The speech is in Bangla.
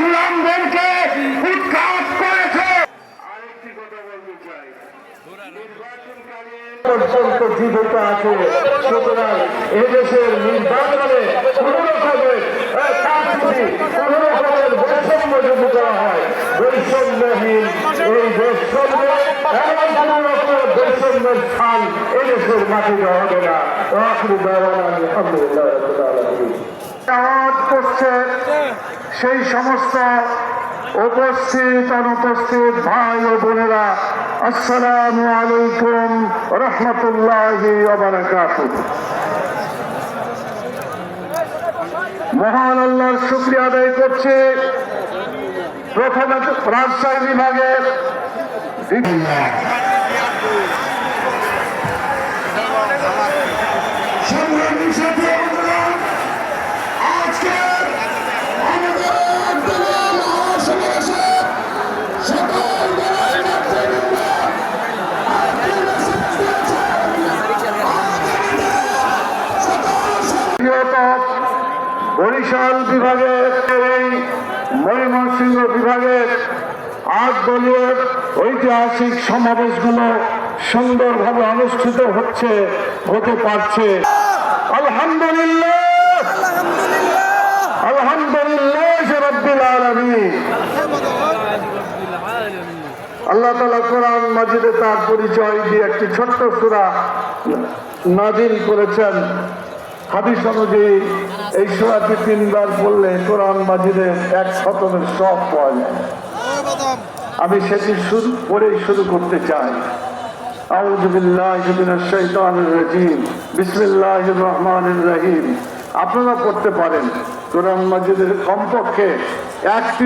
গোলামদেরকে উৎখাত করেছে। আরেকটি কথা বলতে চাই, নির্বাচনকালীন পর্যন্ত জীবিত আছে, সুতরাং এদেশের নির্বাচনে কোন রকমের বৈষম্য যদি করা হয়, বৈষম্যহীন এই দেশ চলবে এবং কোন রকমের বৈষম্যের স্থান এদেশের মাটিতে হবে না। আলহামদুলিল্লাহ করছে সেই সমস্ত উপস্থিত অনুপস্থিত ভাই ও বোনেরা, আসসালামু আলাইকুম রহমতুল্লাহি ওয়া বারাকাতুহু। মহান আল্লাহর শুকরিয়া আদায় করছে প্রথমে রাজশাহী বিভাগের বরিশাল বিভাগের এই ময়মনসিংহ বিভাগের 8 দলীয় ঐতিহাসিক সমাবেশগুলো সুন্দরভাবে অনুষ্ঠিত হতে পারছে। আলহামদুলিল্লাহ, আলহামদুলিল্লাহ রাব্বিল আলামিন। আল্লাহ তাআলা কোরআন মাজিদে তার পরিচয় দিয়ে একটি ছোট্ট সূরা নাযিল করেছেন। হাদিস অনুযায়ী এই সূরাটি 3 বার পড়লে কোরআন মাজিদে 1 খতমের সওয়াব পাওয়া যায়। আমি সেটি পড়েই শুরু করতে চাই। আউযু বিল্লাহি মিনাশ শাইতানির রাজীম, বিসমিল্লাহির রহমানির রহিম। আপনারা পড়তে পারেন কোরআন মাজিদের কমপক্ষে 1টি